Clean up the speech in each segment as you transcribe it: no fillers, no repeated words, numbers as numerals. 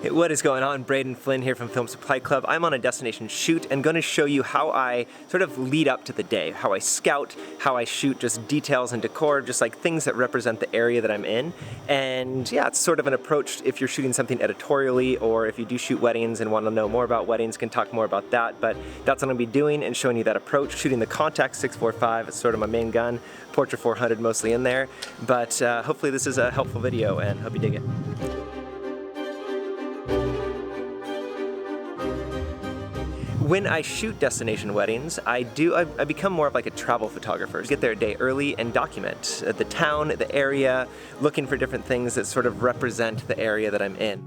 Hey, what is going on? Braden Flynn here from Film Supply Club. I'm on a destination shoot and going to show you how I sort of lead up to the day, how I scout, how I shoot just details and decor, just like things that represent the area that I'm in. And yeah, it's sort of an approach if you're shooting something editorially, or if you do shoot weddings and want to know more about weddings, can talk more about that. But that's what I'm going to be doing and showing you that approach. Shooting the Contax 645, it's sort of my main gun. Portra 400 mostly in there. But hopefully this is a helpful video and hope you dig it. When I shoot destination weddings, I become more of like a travel photographer. Get there a day early and document the town, the area, looking for different things that sort of represent the area that I'm in.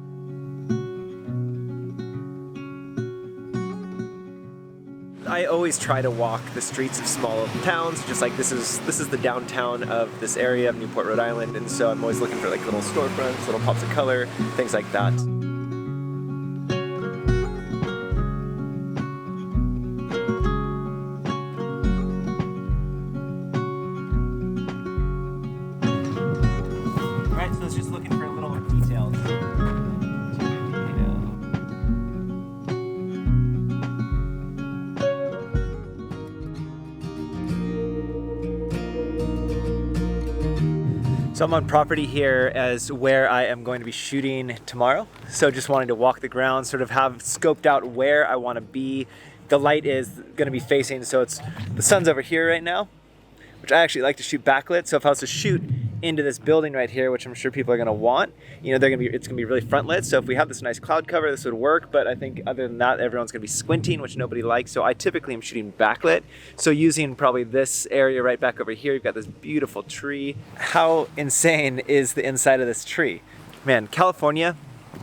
I always try to walk the streets of small towns, just like this is the downtown of this area of Newport, Rhode Island, and so I'm always looking for like little storefronts, little pops of color, things like that. So it's just looking for little details. So I'm on property here as where I am going to be shooting tomorrow. So just wanting to walk the ground, sort of have scoped out where I want to be. The light is going to be facing, so the sun's over here right now, which I actually like to shoot backlit. So if I was to shoot into this building right here, which I'm sure people are going to want, you know, it's going to be really front lit. So if we have this nice cloud cover, this would work. But I think other than that, everyone's going to be squinting, which nobody likes. So I typically am shooting backlit. So using probably this area right back over here, you've got this beautiful tree. How insane is the inside of this tree? Man, California,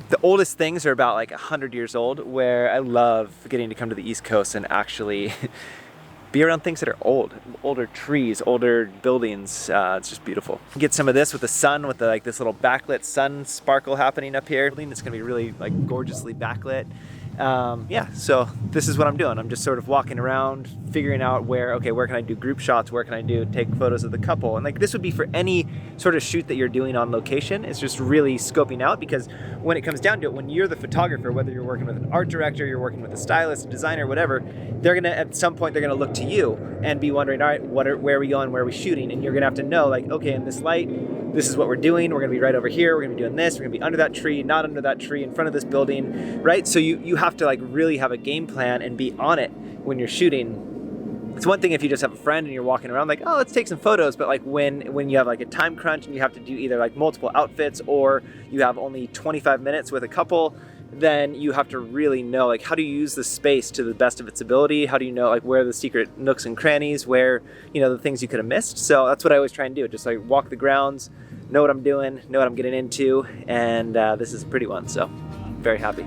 the oldest things are about like 100 years old, where I love getting to come to the East Coast and actually be around things that are older trees, older buildings. It's just beautiful. Get some of this with the sun, with like this little backlit sun sparkle happening up here. It's gonna be really like gorgeously backlit. Yeah, so this is what I'm doing. I'm just sort of walking around, figuring out where can I do group shots, where can I take photos of the couple. And like this would be for any sort of shoot that you're doing on location. It's just really scoping out, because when it comes down to it, when you're the photographer, whether you're working with an art director, you're working with a stylist, a designer, whatever, at some point they're gonna look to you and be wondering, all right, where are we going, where are we shooting? And you're gonna have to know, like, okay, in this light, this is what we're doing. We're gonna be right over here. We're gonna be doing this. We're gonna be under that tree, not under that tree, in front of this building, right? So you have to like really have a game plan and be on it when you're shooting. It's one thing if you just have a friend and you're walking around like, oh, let's take some photos. But like when you have like a time crunch and you have to do either like multiple outfits, or you have only 25 minutes with a couple, then you have to really know, like, how do you use the space to the best of its ability? How do you know, like, where are the secret nooks and crannies, where, you know, the things you could have missed? So that's what I always try and do, just like walk the grounds, know what I'm doing, know what I'm getting into, and this is a pretty one, so very happy.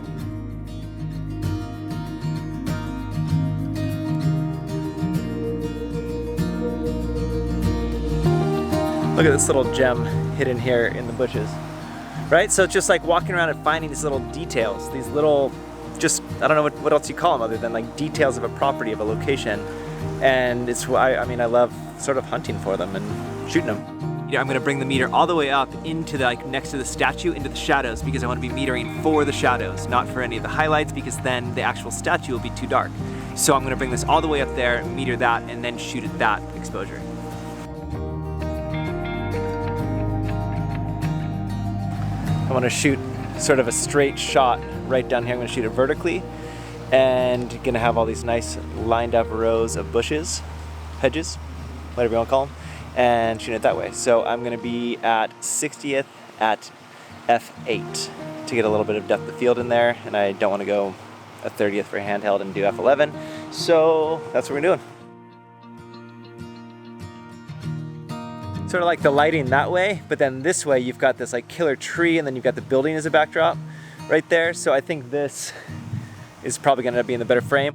Look at this little gem hidden here in the bushes. Right? So it's just like walking around and finding these little details, these little, just, I don't know what else you call them other than like details of a property, of a location. And it's why, I mean, I love sort of hunting for them and shooting them. Yeah, I'm gonna bring the meter all the way up into the, like, next to the statue, into the shadows, because I want to be metering for the shadows, not for any of the highlights, because then the actual statue will be too dark. So I'm gonna bring this all the way up there, meter that, and then shoot at that exposure. I want to shoot sort of a straight shot right down here. I'm going to shoot it vertically, and going to have all these nice lined up rows of bushes, hedges, whatever you want to call them, and shoot it that way. So I'm going to be at 60th at f8 to get a little bit of depth of field in there, and I don't want to go a 30th for handheld and do f11. So that's what we're doing. Sort of like the lighting that way, but then this way you've got this like killer tree, and then you've got the building as a backdrop right there. So I think this is probably gonna be in the better frame.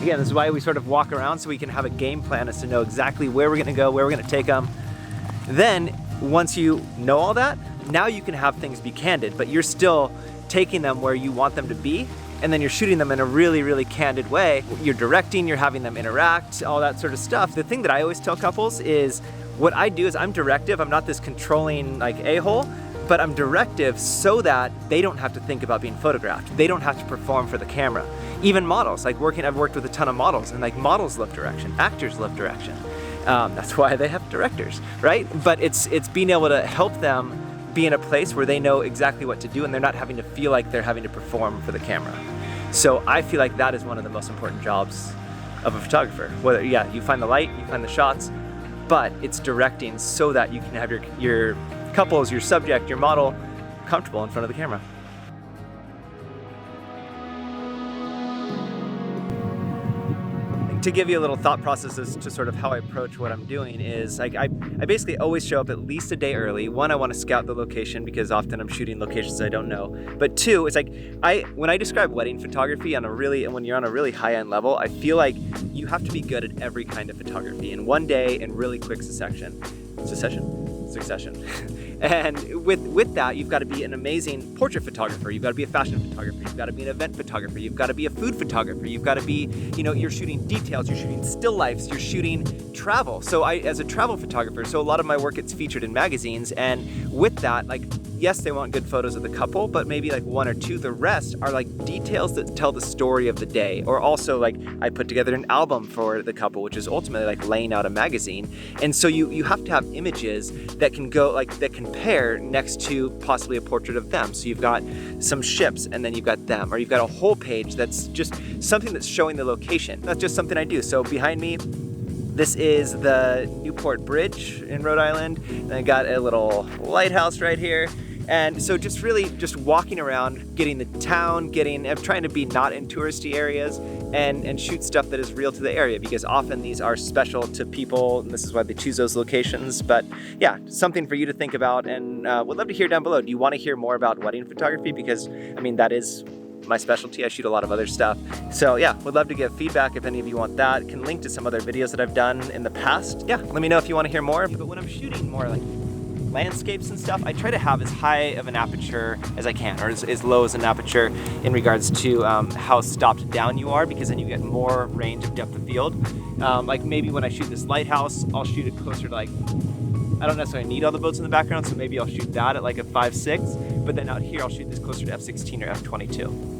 Again, this is why we sort of walk around, so we can have a game plan as to know exactly where we're gonna go, where we're gonna take them. Then, once you know all that, now you can have things be candid, but you're still taking them where you want them to be, and then you're shooting them in a really, really candid way. You're directing, you're having them interact, all that sort of stuff. The thing that I always tell couples is, what I do is I'm directive. I'm not this controlling like a-hole, but I'm directive so that they don't have to think about being photographed. They don't have to perform for the camera. Even models, like I've worked with a ton of models, and like models love direction, actors love direction. That's why they have directors, right? But it's being able to help them be in a place where they know exactly what to do, and they're not having to feel like they're having to perform for the camera. So I feel like that is one of the most important jobs of a photographer. Whether, yeah, you find the light, you find the shots, but it's directing so that you can have your couples, your subject, your model comfortable in front of the camera. To give you a little thought process as to sort of how I approach what I'm doing is, like, I basically always show up at least a day early. One, I want to scout the location because often I'm shooting locations I don't know. But two, it's like, when I describe wedding photography when you're on a really high-end level, I feel like you have to be good at every kind of photography in one day in really quick succession. And with that, you've got to be an amazing portrait photographer. You've got to be a fashion photographer. You've got to be an event photographer. You've got to be a food photographer. You've got to be, you're shooting details, you're shooting still lifes, you're shooting travel. So as a travel photographer, so a lot of my work gets featured in magazines, and with that, like, yes, they want good photos of the couple, but maybe like one or two. The rest are like details that tell the story of the day. Or also, like, I put together an album for the couple, which is ultimately like laying out a magazine. And so you have to have images that can go, like, that can pair next to possibly a portrait of them. So you've got some ships and then you've got them, or you've got a whole page that's just something that's showing the location. That's just something I do. So behind me, this is the Newport Bridge in Rhode Island. And I got a little lighthouse right here. And so just really just walking around, getting the town, I'm trying to be not in touristy areas and shoot stuff that is real to the area, because often these are special to people, and this is why they choose those locations. But yeah, something for you to think about, and would love to hear down below. Do you want to hear more about wedding photography? Because, I mean, that is my specialty. I shoot a lot of other stuff. So yeah, would love to give feedback if any of you want that. Can link to some other videos that I've done in the past. Yeah, let me know if you want to hear more. But when I'm shooting more like landscapes and stuff, I try to have as high of an aperture as I can, or as low as an aperture in regards to how stopped down you are, because then you get more range of depth of field. Like maybe when I shoot this lighthouse, I'll shoot it closer to, like, I don't necessarily need all the boats in the background, so maybe I'll shoot that at like a 5.6, but then out here I'll shoot this closer to f16 or f22.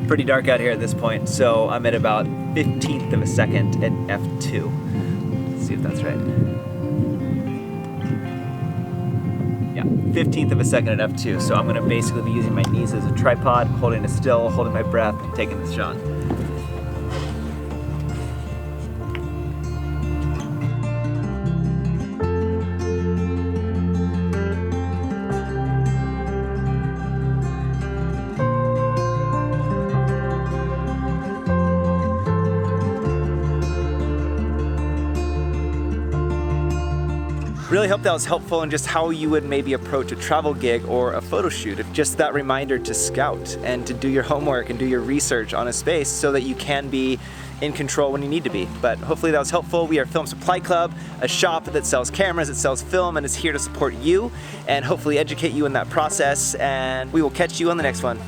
Pretty dark out here at this point, so I'm at about 15th of a second at f2. Let's see if that's right. Yeah, 15th of a second at f2. So I'm gonna basically be using my knees as a tripod, holding it still, holding my breath, and taking this shot. Really hope that was helpful in just how you would maybe approach a travel gig or a photo shoot. If just that reminder to scout and to do your homework and do your research on a space so that you can be in control when you need to be. But hopefully that was helpful. We are Film Supply Club, a shop that sells cameras, it sells film, and is here to support you and hopefully educate you in that process. And we will catch you on the next one.